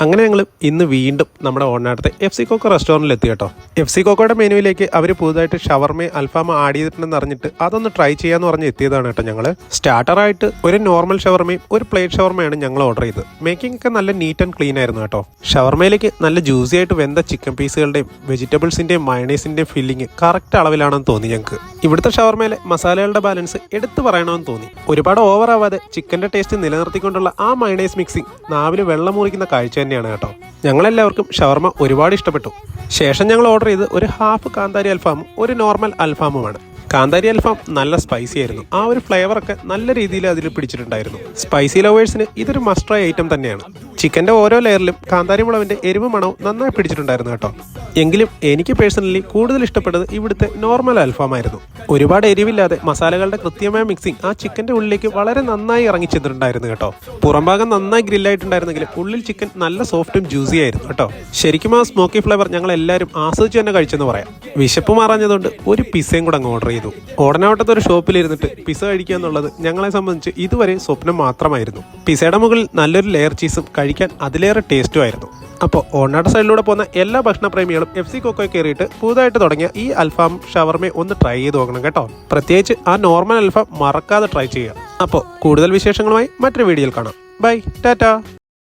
അങ്ങനെ ഞങ്ങൾ ഇന്ന് വീണ്ടും നമ്മുടെ ഓണാടത്തെ FC കോക്കോ റെസ്റ്റോറൻറ്റിൽ എത്തി കേട്ടോ. FC കോക്കോയുടെ മെനുവിലേക്ക് അവർ പുതുതായിട്ട് ഷവർമ അൽഫാം ആഡ് ചെയ്തിട്ടുണ്ടെന്ന് അറിഞ്ഞിട്ട് അതൊന്ന് ട്രൈ ചെയ്യാന്ന് പറഞ്ഞ് എത്തിയതാണ് കേട്ടോ. ഞങ്ങൾ സ്റ്റാർട്ടറായിട്ട് ഒരു നോർമൽ ഷവർമയും ഒരു പ്ലേറ്റ് ഷവർമയാണ് ഞങ്ങൾ ഓർഡർ ചെയ്തത്. മേക്കിംഗ് ഒക്കെ നല്ല നീറ്റ് ആൻഡ് ക്ലീൻ ആയിരുന്നു കേട്ടോ. ഷവർമയിലേക്ക് നല്ല ജ്യൂസി ആയിട്ട് വെന്ത ചിക്കൻ പീസുകളുടെയും വെജിറ്റബിൾസിന്റെയും മയണൈസിന്റെയും ഫില്ലിങ് കറക്റ്റ് അളവിലാണെന്ന് തോന്നി ഞങ്ങൾക്ക്. ഇവിടുത്തെ ഷവർമയിലെ മസാലകളുടെ ബാലൻസ് എടുത്തു പറയണമെന്ന് തോന്നി. ഒരുപാട് ഓവർ ആവാതെ ചിക്കന്റെ ടേസ്റ്റ് നിലനിർത്തിക്കൊണ്ടുള്ള ആ മയണൈസ് മിക്സിംഗ് നാവിന് വെള്ളം മുറിക്കുന്ന കാഴ്ച തന്നെയാണ് കേട്ടോ. ഞങ്ങളെല്ലാവർക്കും ഷവർമ ഒരുപാട് ഇഷ്ടപ്പെട്ടു. ശേഷം ഞങ്ങൾ ഓർഡർ ചെയ്ത് ഒരു ഹാഫ് കാന്താരി അൽഫാമും ഒരു നോർമൽ അൽഫാമുമാണ്. കാന്താരി അൽഫാം നല്ല സ്പൈസി ആയിരുന്നു. ആ ഒരു ഫ്ലേവറൊക്കെ നല്ല രീതിയിൽ അതിൽ പിടിച്ചിട്ടുണ്ടായിരുന്നു. സ്പൈസി ലവേഴ്സിന് ഇതൊരു മസ്റ്റ് ട്രൈ ഐറ്റം തന്നെയാണ്. ചിക്കൻ്റെ ഓരോ ലെയറിലും കാന്താരി മുളകിൻ്റെ എരിവ് മണവും നന്നായി പിടിച്ചിട്ടുണ്ടായിരുന്നു കേട്ടോ. എങ്കിലും എനിക്ക് പേഴ്സണലി കൂടുതൽ ഇഷ്ടപ്പെട്ടത് ഇവിടുത്തെ നോർമൽ അൽഫാമായിരുന്നു. ഒരുപാട് എരിവില്ലാതെ മസാലകളുടെ കൃത്യമായ മിക്സിംഗ് ആ ചിക്കൻ്റെ ഉള്ളിലേക്ക് വളരെ നന്നായി ഇറങ്ങി ചെന്നിട്ടുണ്ടായിരുന്നു കേട്ടോ. പുറംഭാഗം നന്നായി ഗ്രില്ലായിട്ടുണ്ടായിരുന്നെങ്കിലും ഉള്ളിൽ ചിക്കൻ നല്ല സോഫ്റ്റും ജ്യൂസി ആയിരുന്നു കേട്ടോ. ശരിക്കും ആ സ്മോക്കി ഫ്ലേവർ ഞങ്ങൾ എല്ലാവരും ആസ്വദിച്ച് തന്നെ കഴിച്ചെന്ന് പറയാം. വിശപ്പ് മാറാഞ്ഞതുകൊണ്ട് ഒരു പിസയും കൂടെ അങ്ങ് ഓർഡർ ചെയ്തു. ഓടനാവട്ടത്തെ ഒരു ഷോപ്പിലിരുന്നിട്ട് പിസ കഴിക്കുക എന്നുള്ളത് ഞങ്ങളെ സംബന്ധിച്ച് ഇതുവരെ സ്വപ്നം മാത്രമായിരുന്നു. പിസയുടെ മുകളിൽ നല്ലൊരു ലെയർ ചീസും കഴിക്കാൻ അതിലേറെ ടേസ്റ്റും ആയിരുന്നു. അപ്പോൾ ഓണാട് സൈഡിലൂടെ പോകുന്ന എല്ലാ ഭക്ഷണപ്രേമികളും FC കോക്കോയിൽ കയറിയിട്ട് പുതുതായിട്ട് തുടങ്ങിയ ഈ അൽഫാം ഷവർമ ഒന്ന് ട്രൈ ചെയ്ത് നോക്കണം കേട്ടോ. പ്രത്യേകിച്ച് ആ നോർമൽ അൽഫാം മറക്കാതെ ട്രൈ ചെയ്യുക. അപ്പോൾ കൂടുതൽ വിശേഷങ്ങളുമായി മറ്റൊരു വീഡിയോയിൽ കാണാം. ബൈ, ടാറ്റാ.